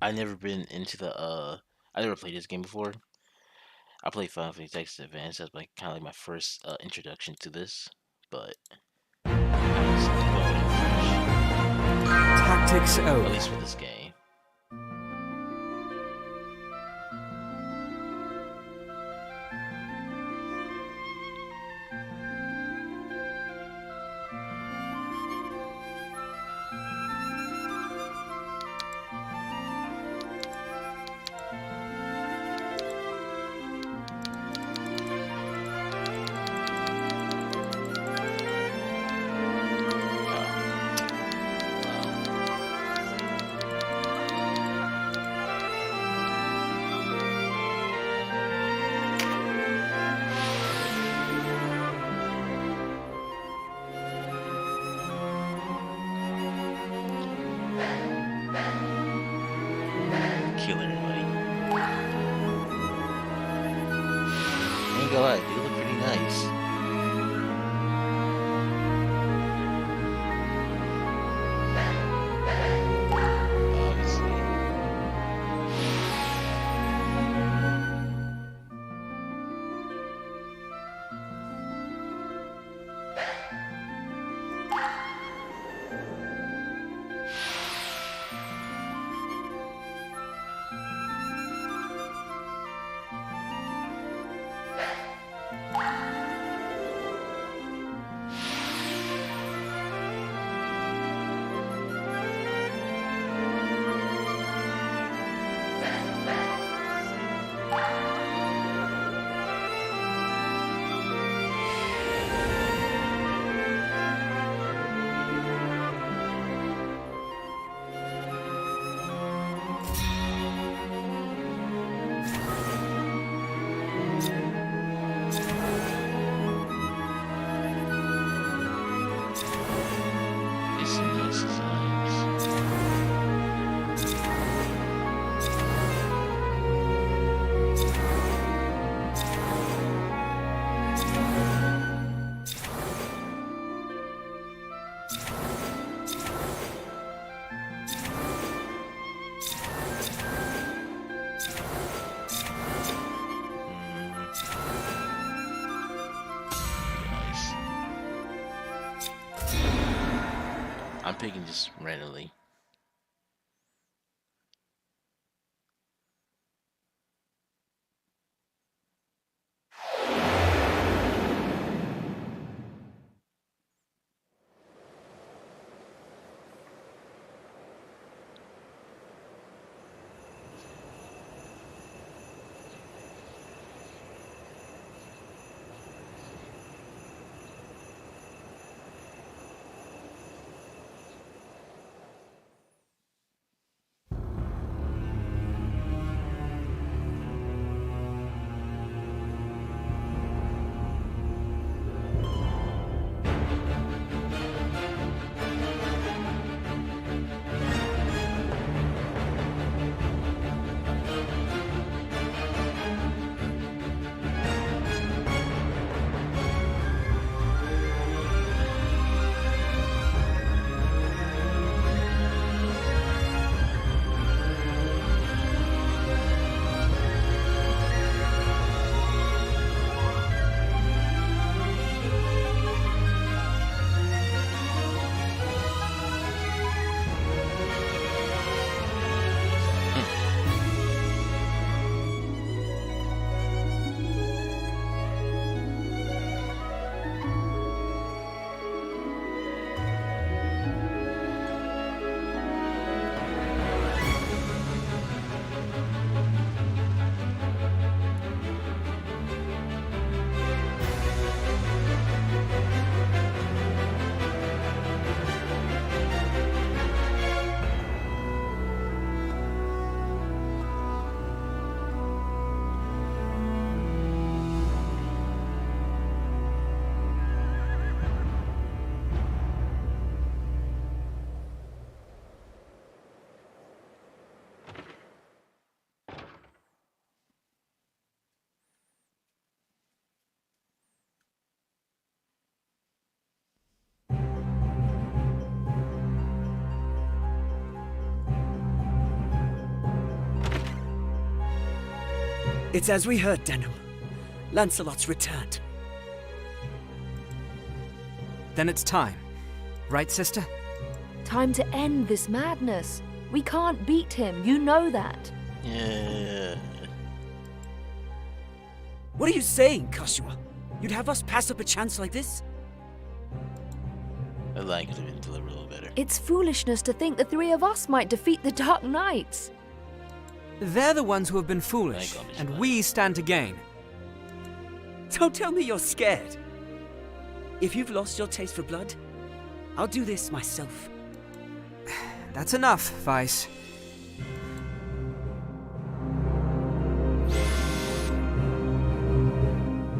I never been into the I never played this game before. I played Final Fantasy Tactics Advance. That's like kind of like my first introduction to this, but I was Tactics well, at Ogre. least for this game. Kill everybody. Ain't gonna lie, they look pretty nice. Obviously. It's some nice designs. Nice. I'm picking just randomly. It's as we heard, Denham. Lancelot's returned. Then it's time. Right, sister? Time to end this madness. We can't beat him, you know that. Yeah. What are you saying, Joshua? You'd have us pass up a chance like this? That line could have been delivered a little better. It's foolishness to think the three of us might defeat the Dark Knights. They're the ones who have been foolish, and we stand to gain. Don't tell me you're scared. If you've lost your taste for blood, I'll do this myself. That's enough, Vice.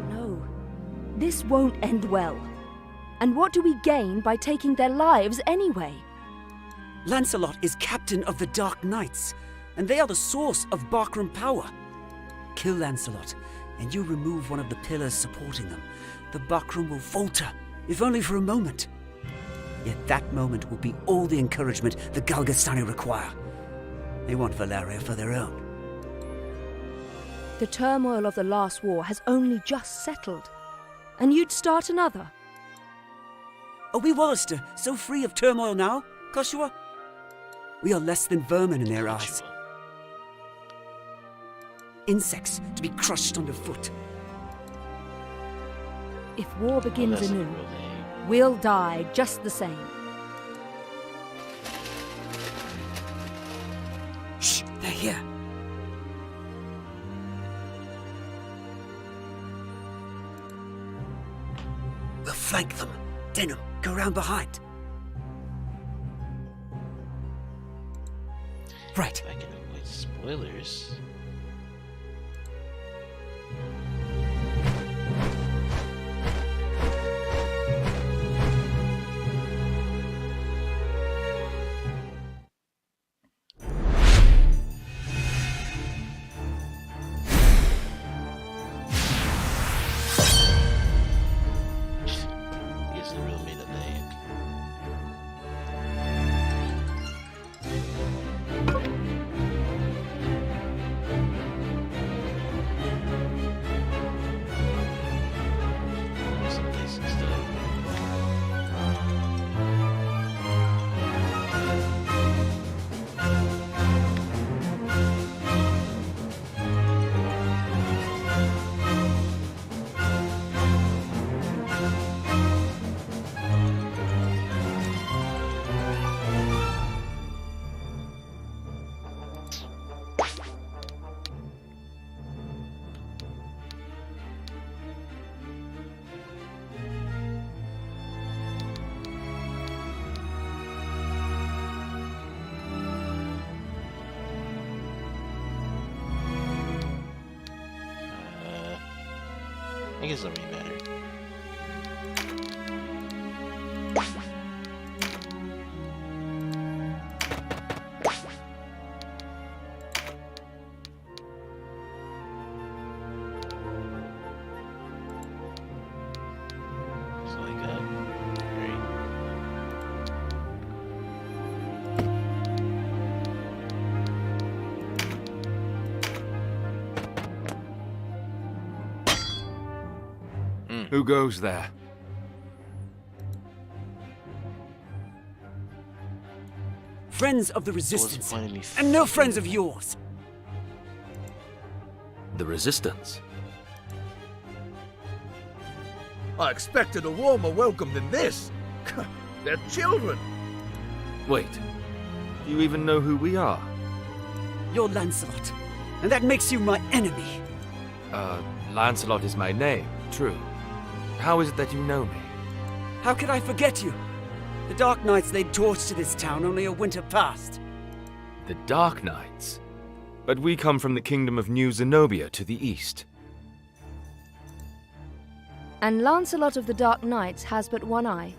No, this won't end well. And what do we gain by taking their lives anyway? Lancelot is captain of the Dark Knights, and they are the source of Barkram power. Kill Lancelot, and you remove one of the pillars supporting them. The Barkram will falter, if only for a moment. Yet that moment will be all the encouragement the Galgastani require. They want Valeria for their own. The turmoil of the last war has only just settled. And you'd start another? Are we Wallister so free of turmoil now, Joshua? We are less than vermin in their eyes. Insects to be crushed underfoot. If war begins That's a anew, real name. we'll die just the same. Shh, they're here. We'll flank them. Denham, go round behind. Right. If I can avoid spoilers. Is a real made-up name. Some places I guess it'll be better. So I got great. Who goes there? Friends of the What's Resistance, the point of me and no friends of yours. The Resistance. I expected a warmer welcome than this. They're children. Wait, do you even know who we are? You're Lancelot, and that makes you my enemy. Lancelot is my name, true. How is it that you know me? How could I forget you? The Dark Knights laid torch to this town only a winter past. The Dark Knights? But we come from the kingdom of New Zenobia to the east. And Lancelot of the Dark Knights has but one eye.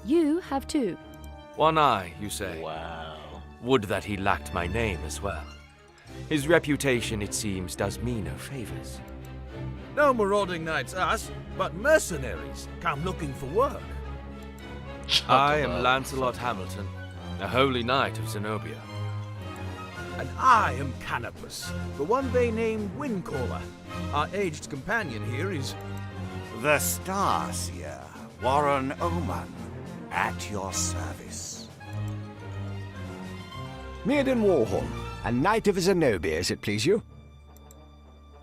You have two. One eye, you say? Wow. Would that he lacked my name as well. His reputation, it seems, does me no favors. No marauding knights us, but mercenaries come looking for work. I am Lancelot Hamilton, a holy knight of Zenobia. And I am Canopus, the one they named Windcaller. Our aged companion here is... The Starseer, Warren Oman, at your service. Mirden Warhorn, a knight of Zenobia, as it please you.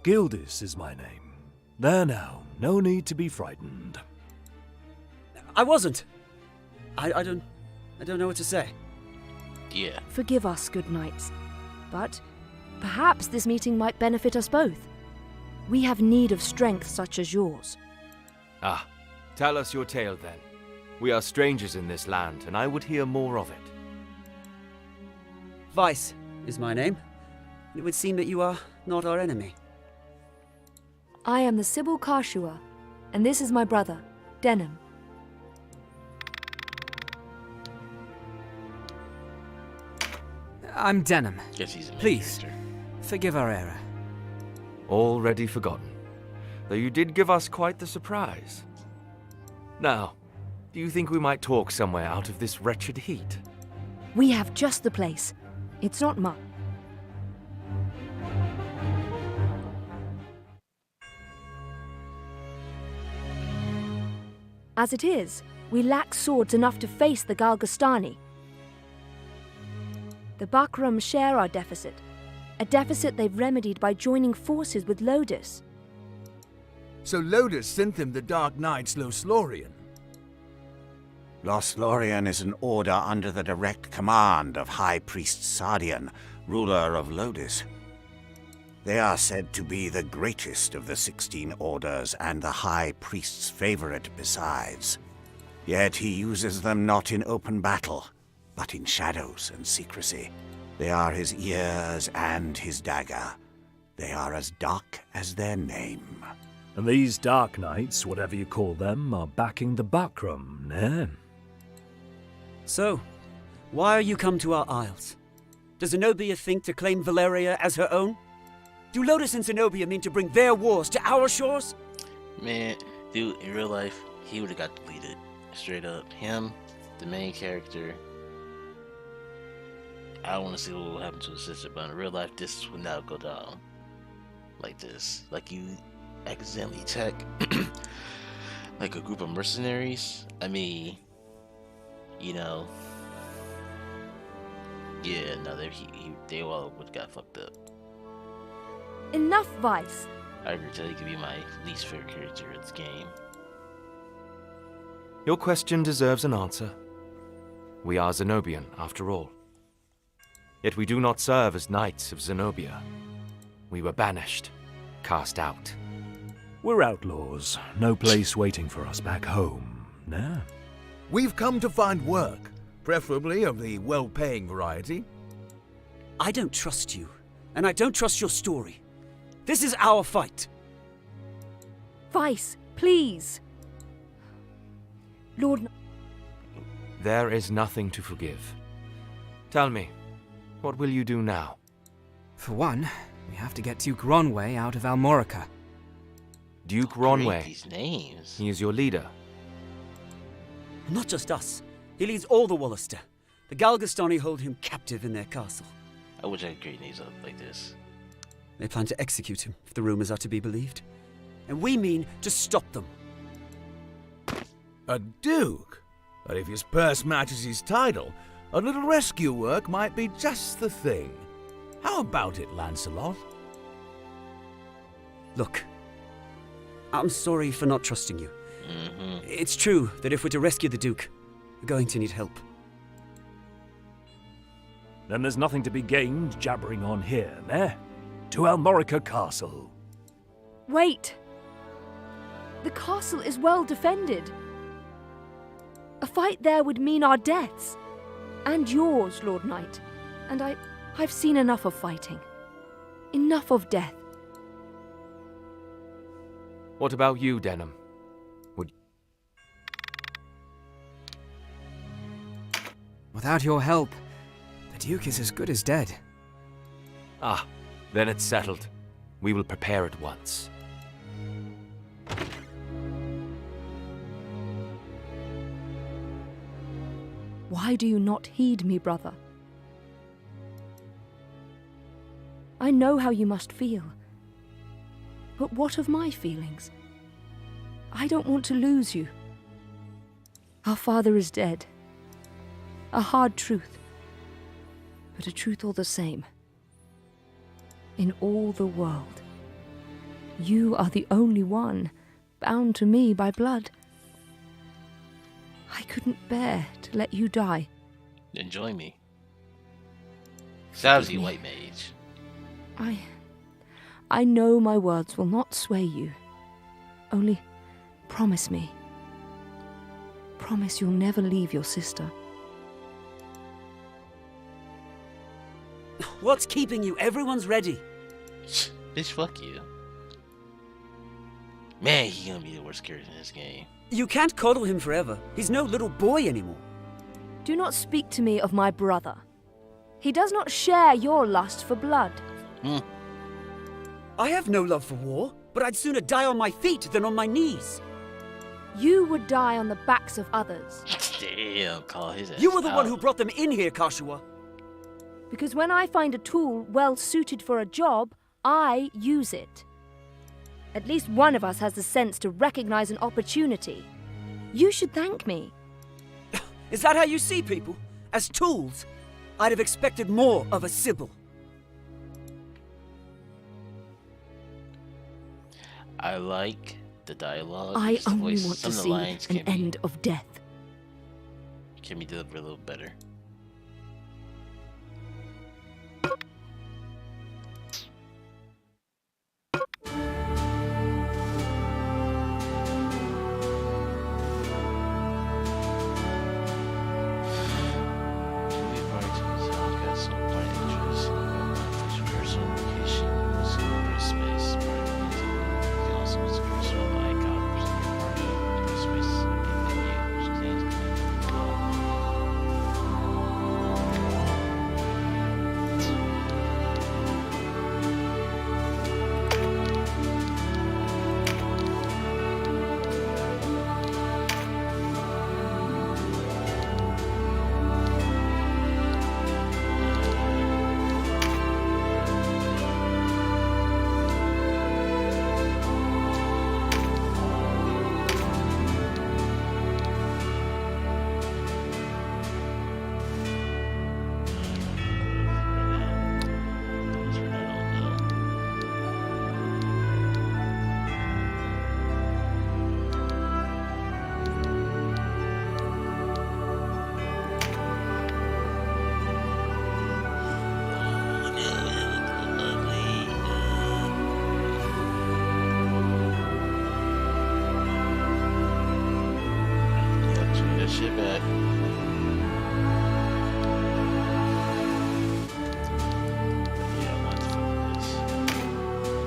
Gildis is my name. There now, no need to be frightened. I wasn't. I don't know what to say. Yeah. Forgive us, good knights. But perhaps this meeting might benefit us both. We have need of strength such as yours. Ah, tell us your tale then. We are strangers in this land, and I would hear more of it. Vice is my name. It would seem that you are not our enemy. I am the Sybil Karshua, and this is my brother, Denham. I'm Denham. Guess he's a main Please, character. forgive our error. Already forgotten, though you did give us quite the surprise. Now, do you think we might talk somewhere out of this wretched heat? We have just the place. It's not much. As it is, we lack swords enough to face the Galgastani. The Bakram share our deficit, a deficit they've remedied by joining forces with Lodis. So Lodis sent them the Dark Knight's Loslorian. Loslorian is an order under the direct command of High Priest Sardian, ruler of Lodis. They are said to be the greatest of the 16 orders and the High Priest's favorite besides. Yet he uses them not in open battle, but in shadows and secrecy. They are his ears and his dagger. They are as dark as their name. And these Dark Knights, whatever you call them, are backing the Bakram, eh? So, why are you come to our isles? Does Zenobia think to claim Valeria as her own? Do Lodis and Zenobia mean to bring their wars to our shores? Man, dude, in real life, he would have got deleted. Straight up. Him, the main character. I don't want to see what will happen to his sister, but in real life, this would not go down like this. Like you accidentally attack like a group of mercenaries. I mean, you know, yeah, no, they all would have got fucked up. Enough, Vice. I agree, he could be my least favorite character in this game. Your question deserves an answer. We are Zenobian, after all. Yet we do not serve as knights of Zenobia. We were banished, cast out. We're outlaws. No place waiting for us back home, nah? We've come to find work, preferably of the well-paying variety. I don't trust you, and I don't trust your story. This is our fight. Vice, please. Lord... There is nothing to forgive. Tell me, what will you do now? For one, we have to get Duke Ronway out of Almorica. Duke Great, Ronway. these names. He is your leader. Not just us. He leads all the Wollister. The Galgastani hold him captive in their castle. I wish I could create names up like this. They plan to execute him, if the rumors are to be believed. And we mean to stop them. A duke? But if his purse matches his title, a little rescue work might be just the thing. How about it, Lancelot? Look, I'm sorry for not trusting you. It's true that if we're to rescue the Duke, we're going to need help. Then there's nothing to be gained jabbering on here, eh? To Almorica Castle. Wait! The castle is well defended. A fight there would mean our deaths. And yours, Lord Knight. And I've seen enough of fighting. Enough of death. What about you, Denham? Without your help, the Duke is as good as dead. Ah, then it's settled. We will prepare at once. Why do you not heed me, brother? I know how you must feel. But what of my feelings? I don't want to lose you. Our father is dead. A hard truth, but a truth all the same. In all the world, you are the only one bound to me by blood. I couldn't bear to let you die. Enjoy me. Savsy white mage. I know my words will not sway you. Only promise me. Promise you'll never leave your sister. What's keeping you? Everyone's ready. Bitch, fuck you. Man, he gonna be the worst character in this game. You can't coddle him forever. He's no little boy anymore. Do not speak to me of my brother. He does not share your lust for blood. I have no love for war, but I'd sooner die on my feet than on my knees. You would die on the backs of others. Damn, call his ass You were the out. one who brought them in here, Kashua. Because when I find a tool well suited for a job, I use it. At least one of us has the sense to recognize an opportunity. You should thank me. Is that how you see people? As tools? I'd have expected more of a Sybil. I like the dialogue. I the only voice. want Some to of the see lines an can be- end of death. Can be delivered a little better. Shit back. Yeah, I want to fuck this.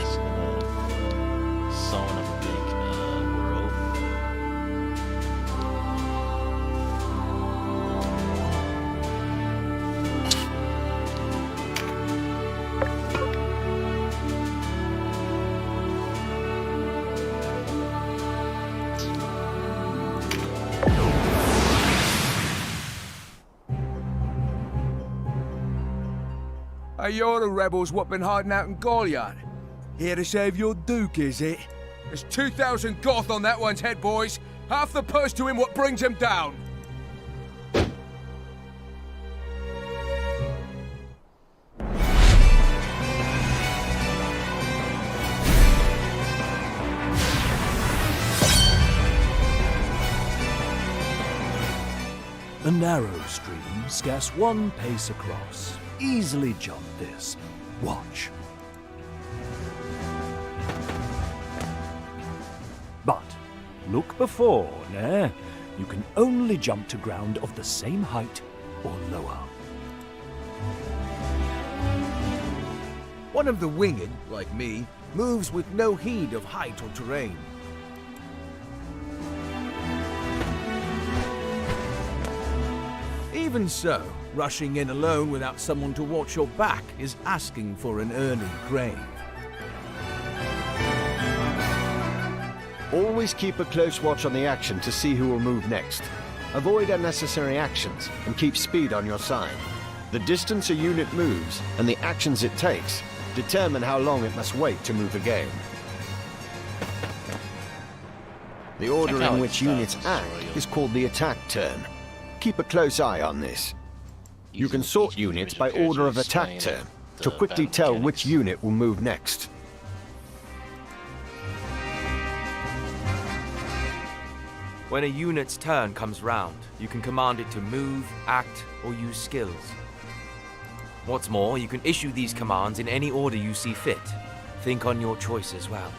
It's gonna sew up a big world. Hey, you're the rebels what been hiding out in Goliard. Here to save your Duke, is it? There's 2,000 Goth on that one's head, boys. Half the purse to him what brings him down. A narrow stream, scarce one pace across. Easily jump this. Watch. But look before, nah. You can only jump to ground of the same height or lower. One of the winged, like me, moves with no heed of height or terrain. Even so, rushing in alone without someone to watch your back is asking for an early grave. Always keep a close watch on the action to see who will move next. Avoid unnecessary actions and keep speed on your side. The distance a unit moves and the actions it takes determine how long it must wait to move again. The order in which units act is called the attack turn. Keep a close eye on this. You can sort units by order of attack turn to quickly tell which unit will move next. When a unit's turn comes round, you can command it to move, act, or use skills. What's more, you can issue these commands in any order you see fit. Think on your choice as well.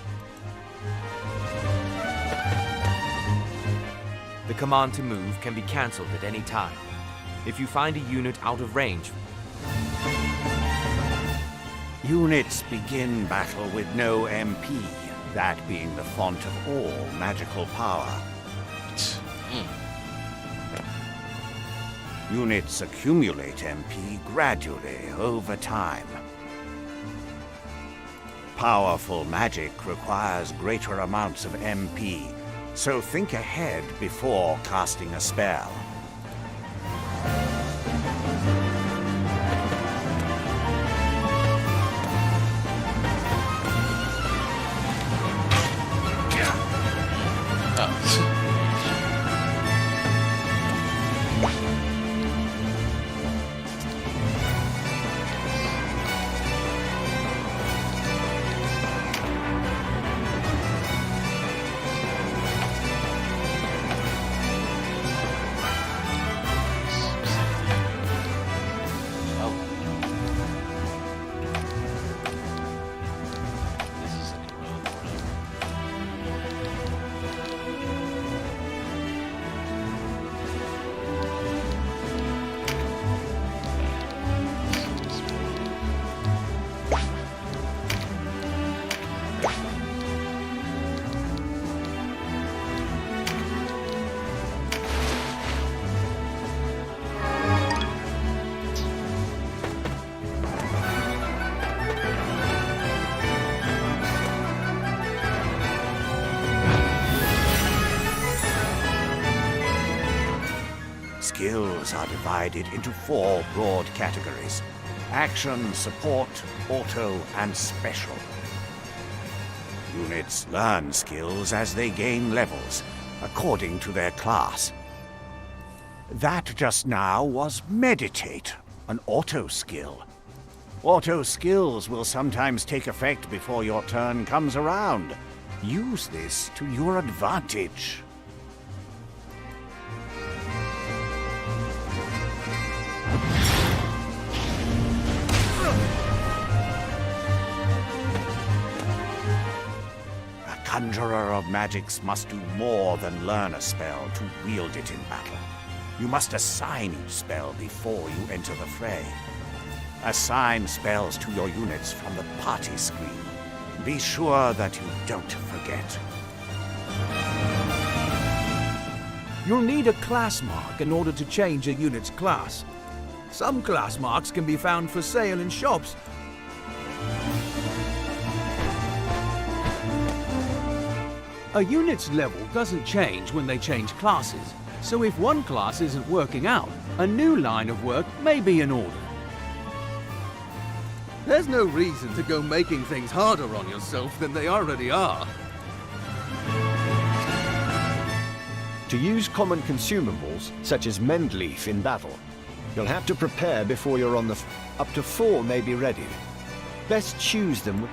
The command to move can be cancelled at any time. If you find a unit out of range, Units begin battle with no MP, that being the font of all magical power. Units accumulate MP gradually over time. Powerful magic requires greater amounts of MP, so think ahead before casting a spell. Skills are divided into 4 broad categories: action, support, auto, and special. Units learn skills as they gain levels, according to their class. That just now was meditate, an auto skill. Auto skills will sometimes take effect before your turn comes around. Use this to your advantage. A conjurer of magics must do more than learn a spell to wield it in battle. You must assign each spell before you enter the fray. Assign spells to your units from the party screen. Be sure that you don't forget. You'll need a class mark in order to change a unit's class. Some class marks can be found for sale in shops. A unit's level doesn't change when they change classes, so if one class isn't working out, a new line of work may be in order. There's no reason to go making things harder on yourself than they already are. To use common consumables, such as mend leaf in battle, you'll have to prepare before you're on the up to 4 may be ready. Best choose them.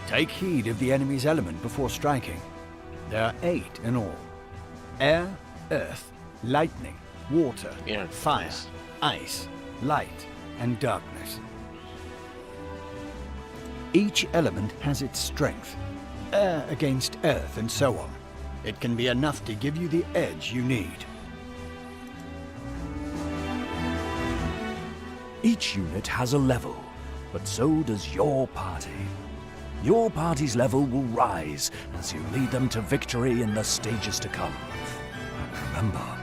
Take heed of the enemy's element before striking. There are 8 in all. Air, earth, lightning, water, fire, ice, light, and darkness. Each element has its strength. Air against earth and so on. It can be enough to give you the edge you need. Each unit has a level, but so does your party. Your party's level will rise as you lead them to victory in the stages to come. And remember,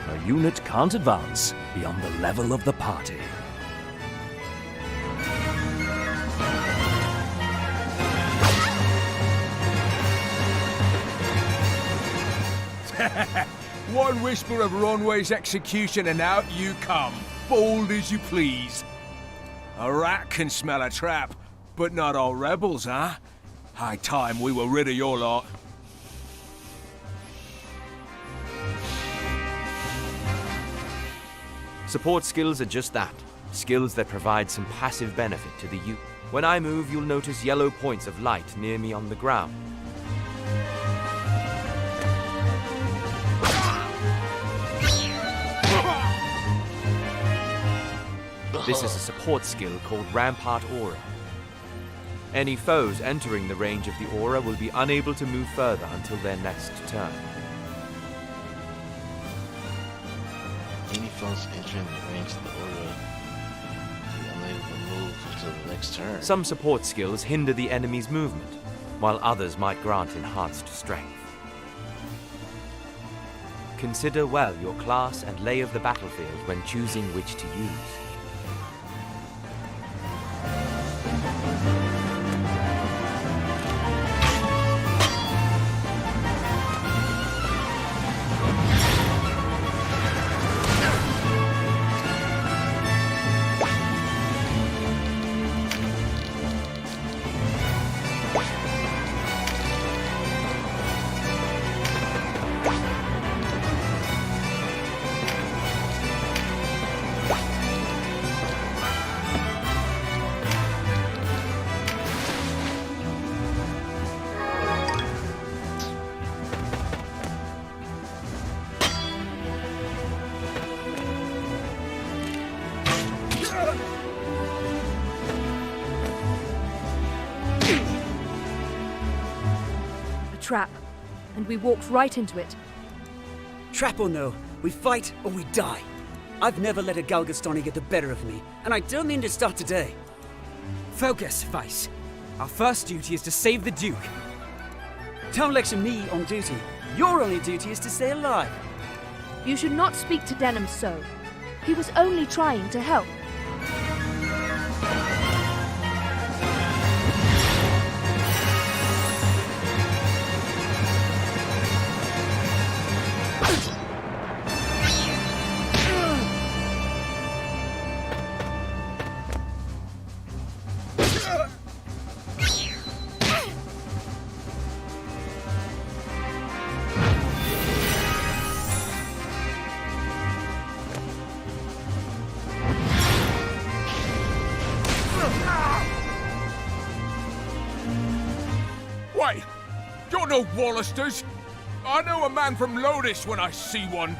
A unit can't advance beyond the level of the party. One whisper of Ronway's execution and out you come, bold as you please. A rat can smell a trap, but not all rebels, huh? High time we were rid of your lot. Support skills are just that. Skills that provide some passive benefit to the youth. When I move, you'll notice yellow points of light near me on the ground. This is a support skill called Rampart Aura. Any foes entering the range of the aura will be unable to move further until their next turn. Any foes entering the range of the aura will be unable to move until the next turn. Some support skills hinder the enemy's movement, while others might grant enhanced strength. Consider well your class and lay of the battlefield when choosing which to use. Trap, and we walked right into it. Trap or no, we fight or we die. I've never let a Galgastani get the better of me, and I don't mean to start today. Focus, Vice. Our first duty is to save the Duke. Don't lecture me on duty. Your only duty is to stay alive. You should not speak to Denham so. He was only trying to help. Wait, you're no Wallisters. I know a man from Lodis when I see one.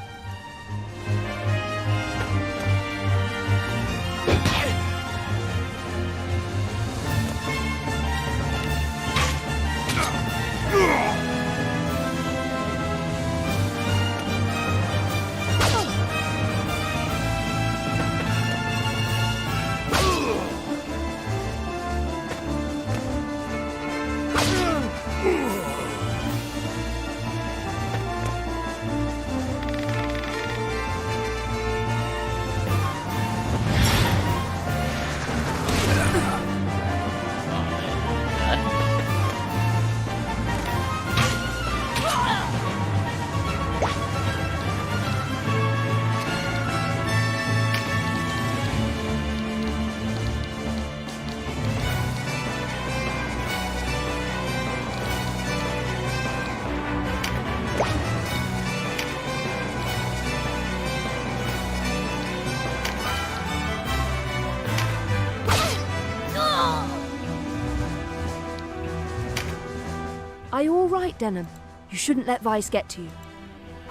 Are you all right, Denham? You shouldn't let Vice get to you.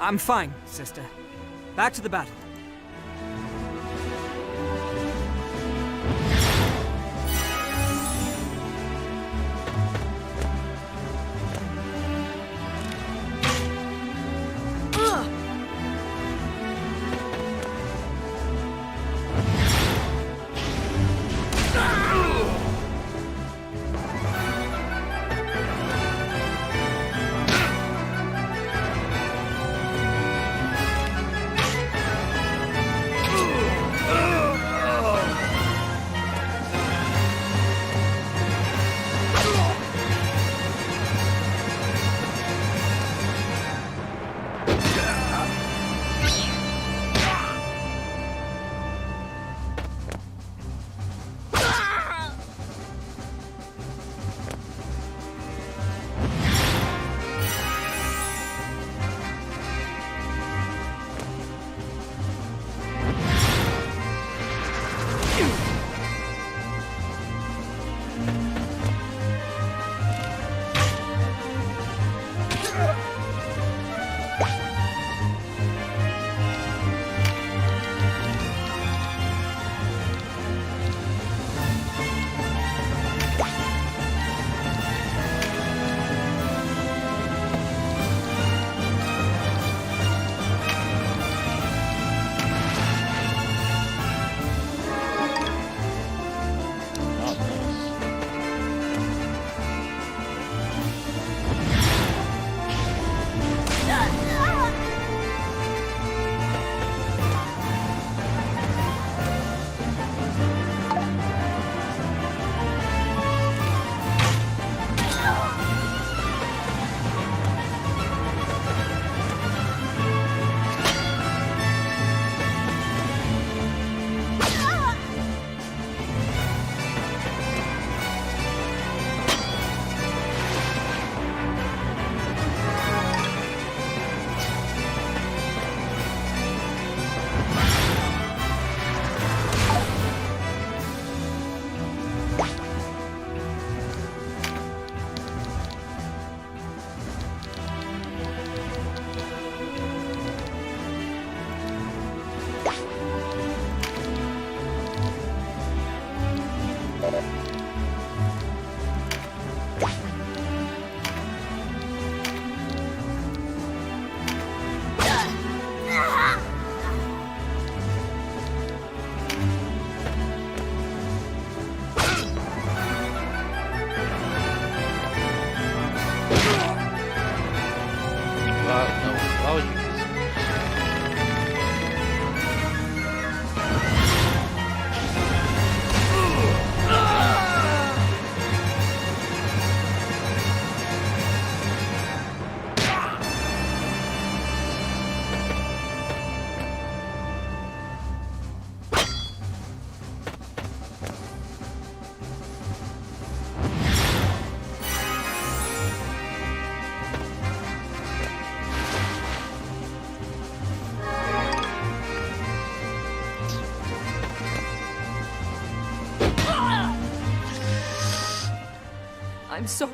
I'm fine, sister. Back to the battle. I'm so...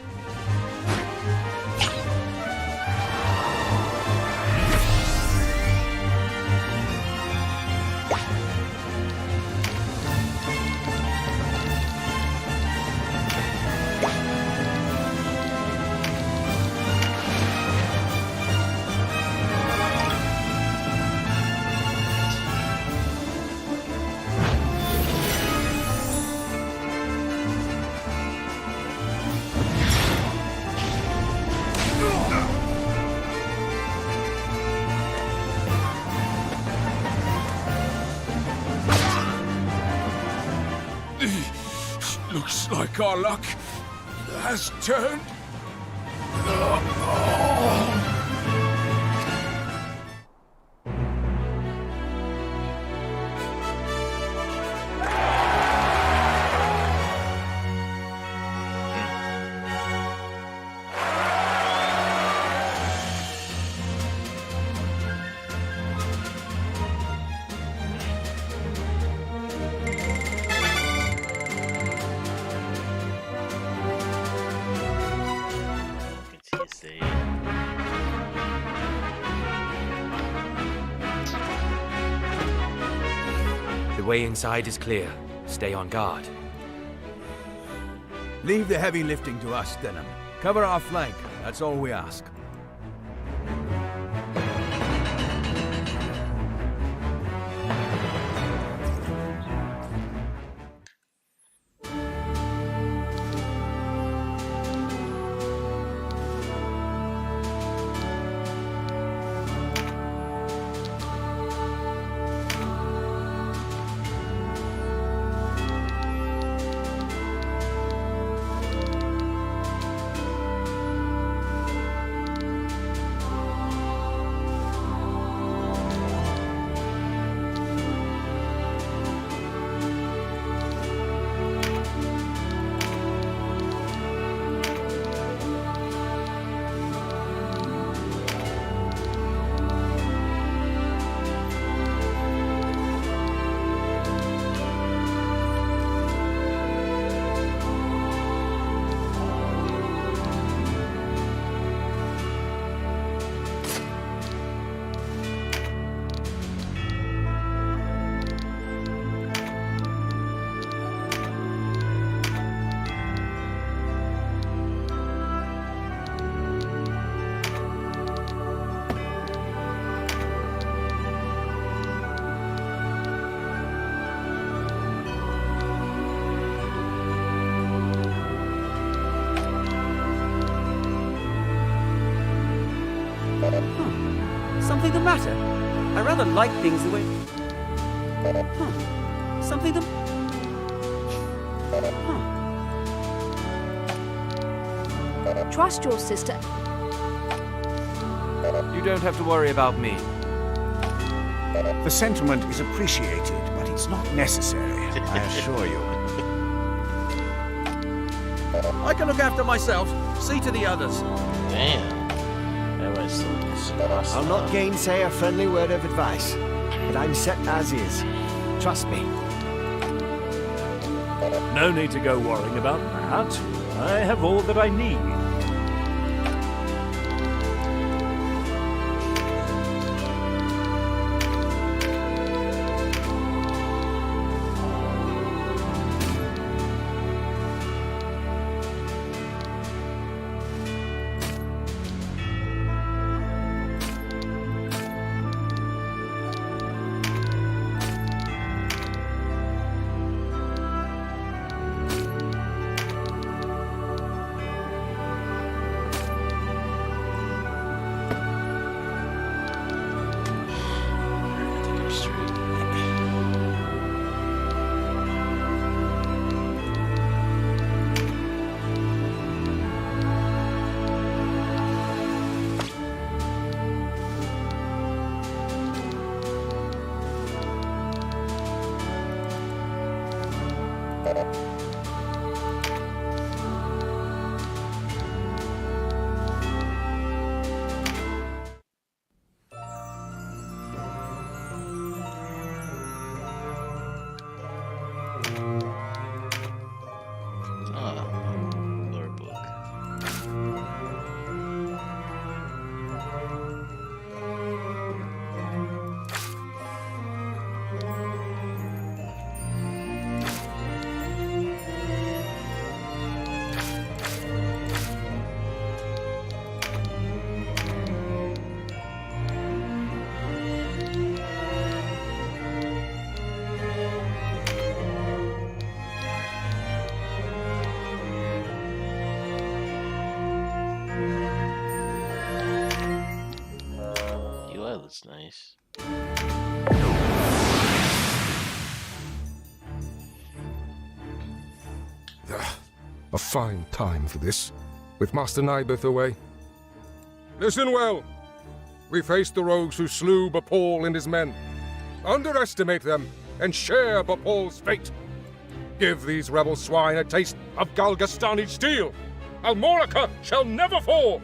Looks like our luck has turned. The way inside is clear. Stay on guard. Leave the heavy lifting to us, Denham. Cover our flank. That's all we ask. Something the matter? I rather like things the way... Something the... Trust your sister. You don't have to worry about me. The sentiment is appreciated, but it's not necessary, I assure you. I can look after myself. See to the others. Damn. Everybody's so I'll not gainsay a friendly word of advice, but I'm set as is. Trust me. No need to go worrying about that. I have all that I need. That's nice. A fine time for this, with Master Nibeth away. Listen well. We face the rogues who slew Bapal and his men. Underestimate them, and share Bapal's fate. Give these rebel swine a taste of Galgastani steel. Almorica shall never fall!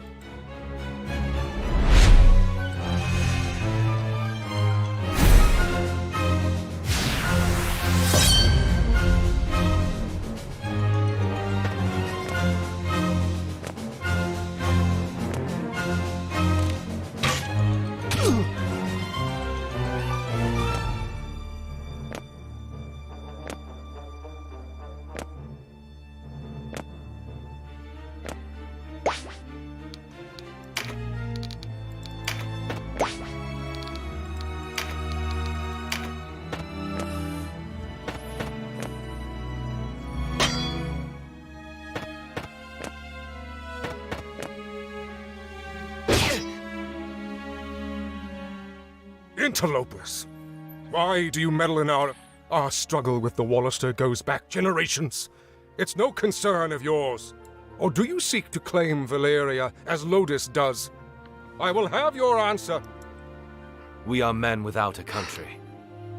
Interlopers! Why do you meddle in our struggle with the Wallister goes back generations. It's no concern of yours. Or do you seek to claim Valeria as Lodis does? I will have your answer. We are men without a country.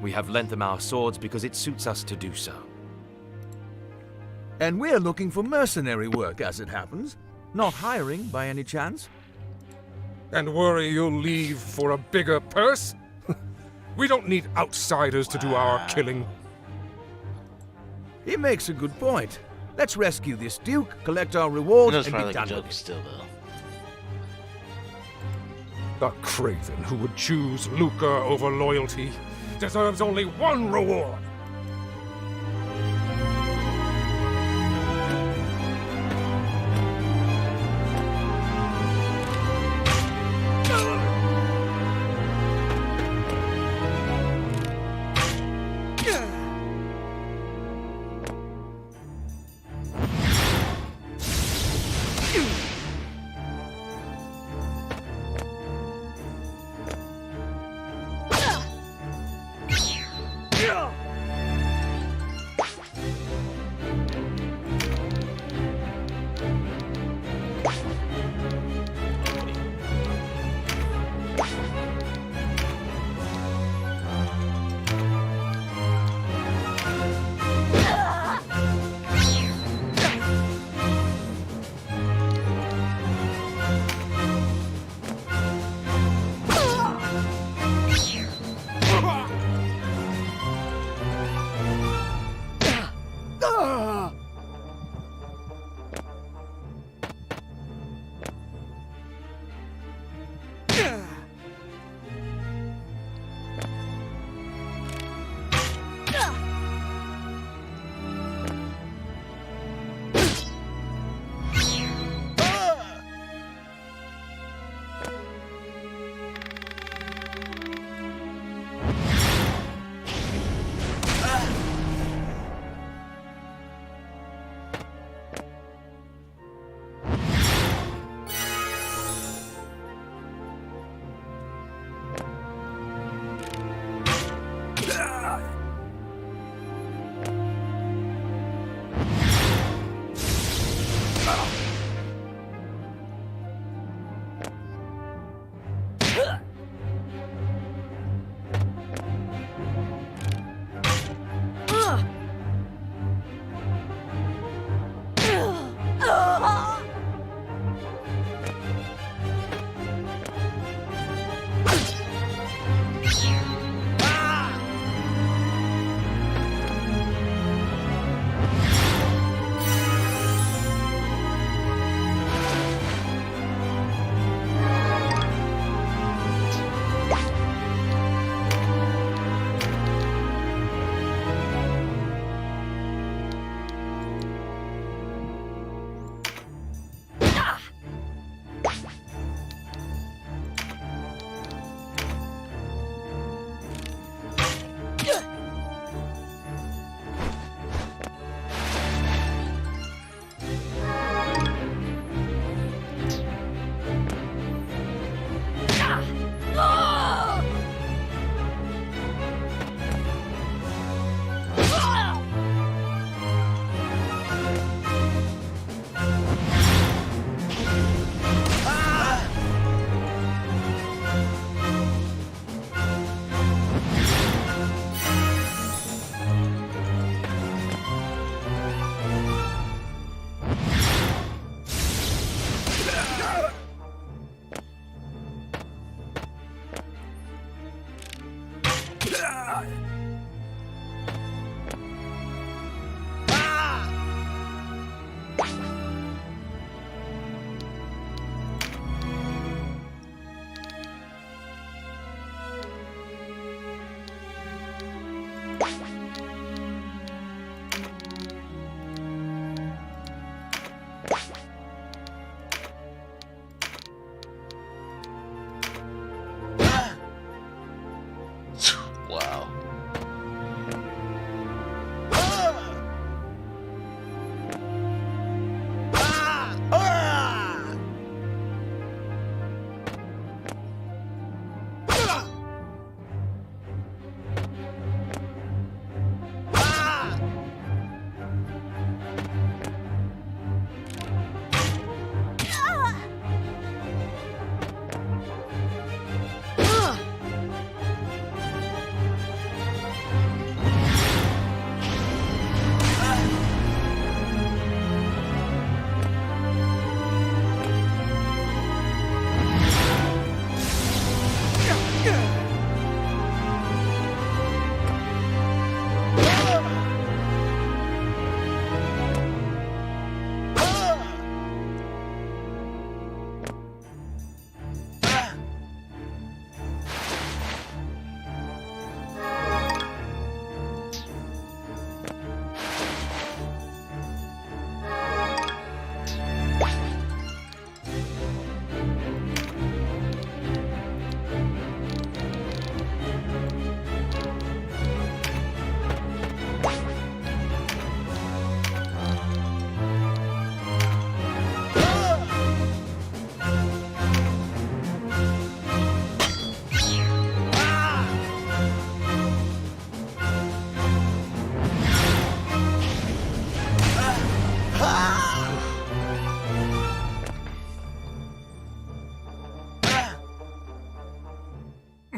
We have lent them our swords because it suits us to do so. And we're looking for mercenary work, as it happens. Not hiring, by any chance? And worry you'll leave for a bigger purse? We don't need outsiders to do our killing. He makes a good point. Let's rescue this Duke, collect our reward, That's and probably be like a done joke with it. still, though. The craven who would choose lucre over loyalty deserves only one reward.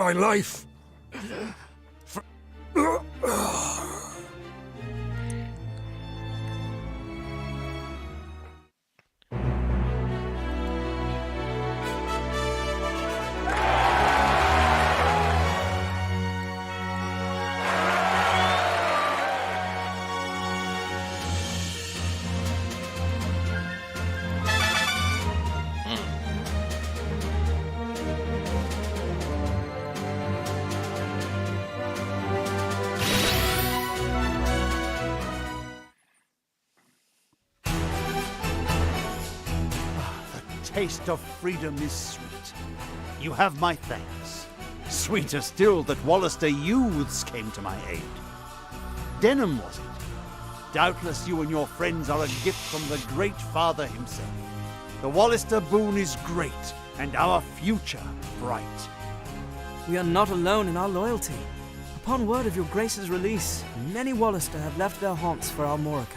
my life. Taste of freedom is sweet. You have my thanks. Sweeter still that Wallister youths came to my aid. Denham, was it? Doubtless you and your friends are a gift from the Great Father himself. The Wallister boon is great, and our future bright. We are not alone in our loyalty. Upon word of your Grace's release, many Wallister have left their haunts for Almorica.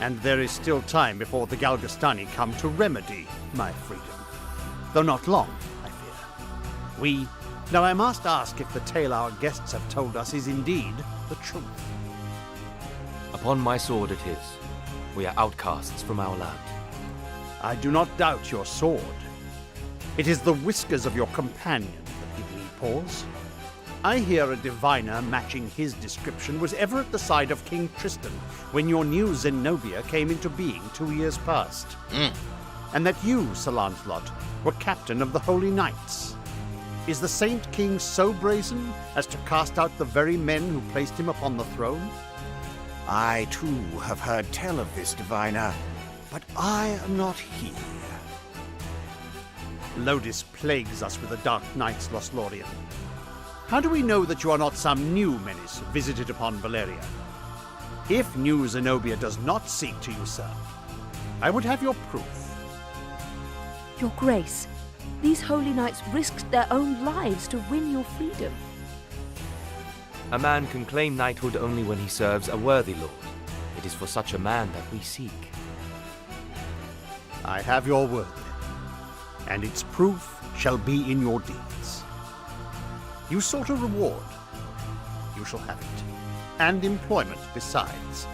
And there is still time before the Galgastani come to remedy my freedom. Though not long, I fear. Now I must ask if the tale our guests have told us is indeed the truth. Upon my sword it is. We are outcasts from our land. I do not doubt your sword. It is the whiskers of your companion that give me pause. I hear a diviner matching his description was ever at the side of King Tristan when your new Zenobia came into being 2 years past. And that you, Sir Lancelot, were captain of the Holy Knights. Is the Saint King so brazen as to cast out the very men who placed him upon the throne? I, too, have heard tell of this diviner, but I am not he. Lodis plagues us with the Dark Knights, Lothlorien. How do we know that you are not some new menace visited upon Valeria? If new Zenobia does not seek to usurp, I would have your proof. Your Grace, these holy knights risked their own lives to win your freedom. A man can claim knighthood only when he serves a worthy lord. It is for such a man that we seek. I have your word, and its proof shall be in your deeds. You sought a reward. You shall have it. And employment besides.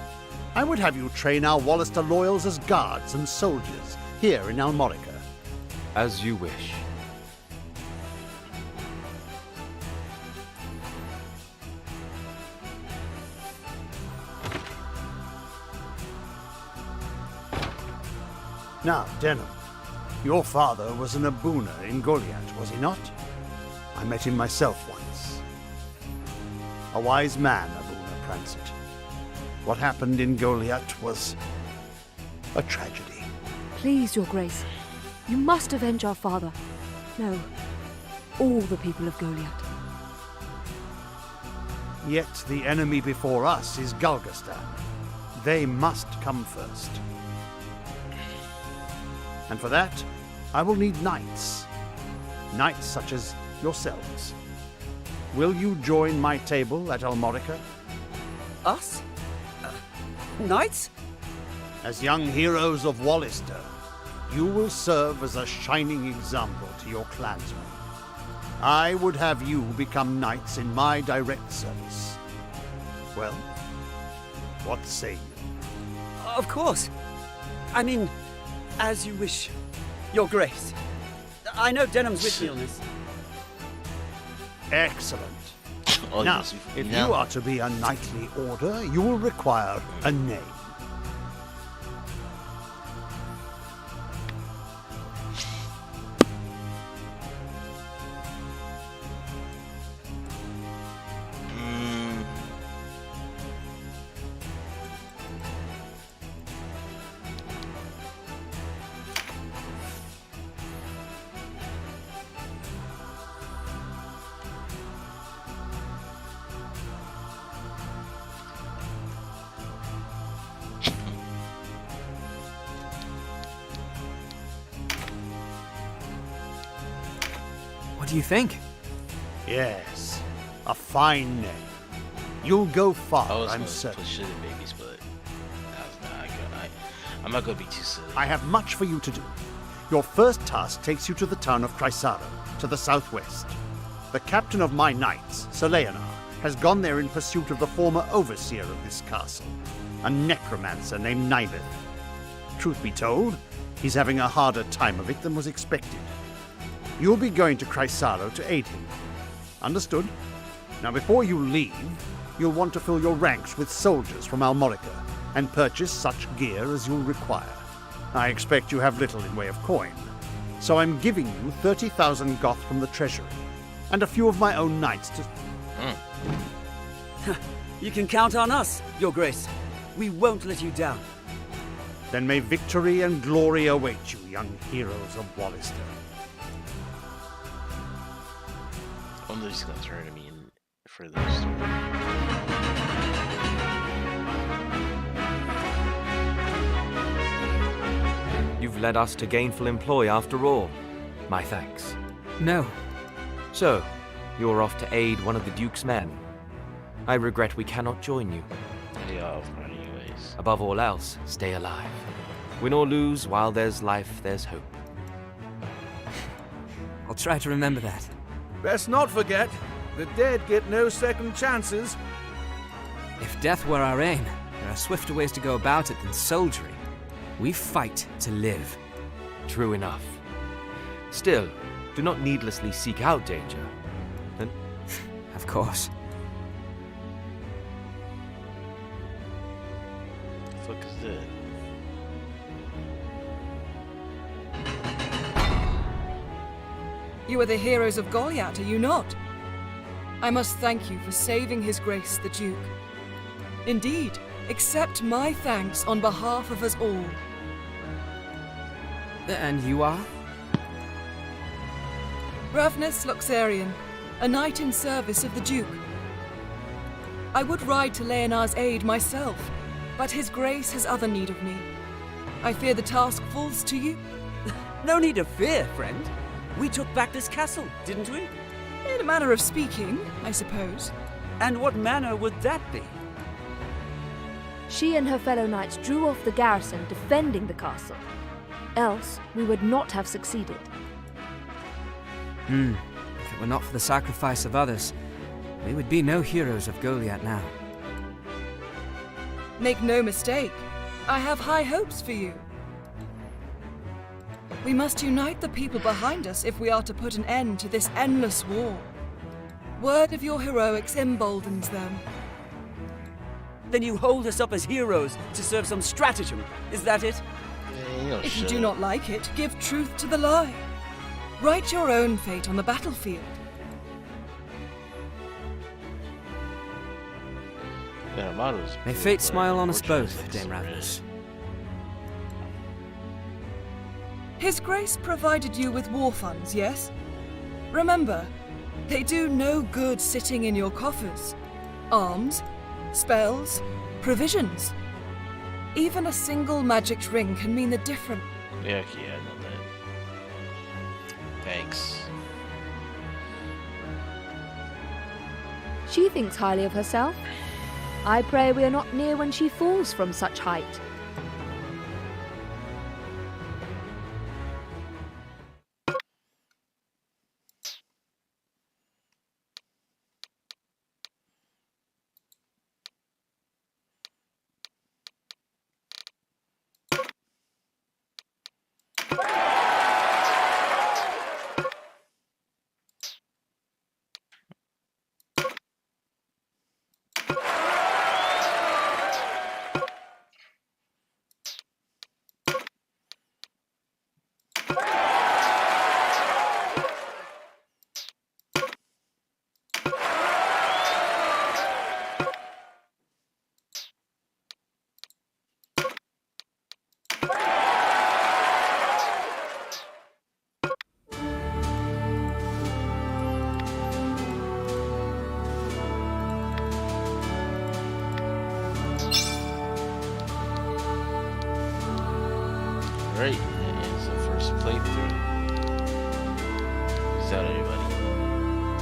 I would have you train our Wallister loyals as guards and soldiers here in Almorica. As you wish. Now, Denham, your father was an Abuna in Goliath, was he not? I met him myself once. A wise man, Abuna Prancet. What happened in Goliath was a tragedy. Please, Your Grace, you must avenge our father. No, all the people of Goliath. Yet the enemy before us is Galgastan. They must come first. And for that, I will need knights. Knights such as yourselves. Will you join my table at Almorica? Us? Knights? As young heroes of Wallister, you will serve as a shining example to your clansmen. I would have you become knights in my direct service. Well, what say you? Of course. I mean, as you wish, Your Grace. I know Denham's with me on this. Excellent. Oh, now, yes, if now. you are to be a knightly order, you will require a name. What do you think? Yes, a fine name. You'll go far, I was I'm gonna certain. put shit in babies, but I'm not gonna be too silly. I have much for you to do. Your first task takes you to the town of Chrysaro, to the southwest. The captain of my knights, Sir Leonard, has gone there in pursuit of the former overseer of this castle, a necromancer named Nibeth. Truth be told, he's having a harder time of it than was expected. You'll be going to Chrysalo to aid him. Understood? Now before you leave, you'll want to fill your ranks with soldiers from Almorica and purchase such gear as you'll require. I expect you have little in way of coin, so I'm giving you 30,000 goth from the treasury, and a few of my own knights to... You can count on us, Your Grace. We won't let you down. Then may victory and glory await you, young heroes of Wallister. I'm just gonna turn to me for the story. You've led us to gainful employ after all. My thanks. No. So, you're off to aid one of the Duke's men. I regret we cannot join you. Yeah, anyways. Above all else, stay alive. Win or lose, while there's life, there's hope. I'll try to remember that. Best not forget, the dead get no second chances. If death were our aim, there are swifter ways to go about it than soldiery. We fight to live. True enough. Still, do not needlessly seek out danger. And Of course. The fuck is that? You are the heroes of Goliath, are you not? I must thank you for saving His Grace the Duke. Indeed, accept my thanks on behalf of us all. And you are? Ravnus Loxarian, a knight in service of the Duke. I would ride to Leonard's aid myself, but His Grace has other need of me. I fear the task falls to you. No need of fear, friend. We took back this castle, didn't we? In a manner of speaking, I suppose. And what manner would that be? She and her fellow knights drew off the garrison defending the castle. Else, we would not have succeeded. If it were not for the sacrifice of others, we would be no heroes of Goliath now. Make no mistake, I have high hopes for you. We must unite the people behind us if we are to put an end to this endless war. Word of your heroics emboldens them. Then you hold us up as heroes to serve some stratagem. Is that it? If you do not like it, give truth to the lie. Write your own fate on the battlefield. May fate smile on us both, Dame Ravnus. His Grace provided you with war funds, yes? Remember, they do no good sitting in your coffers. Arms, spells, provisions. Even a single magic ring can mean the difference. Yeah, I know that. Thanks. She thinks highly of herself. I pray we are not near when she falls from such height. Right, that ends the first playthrough. Is that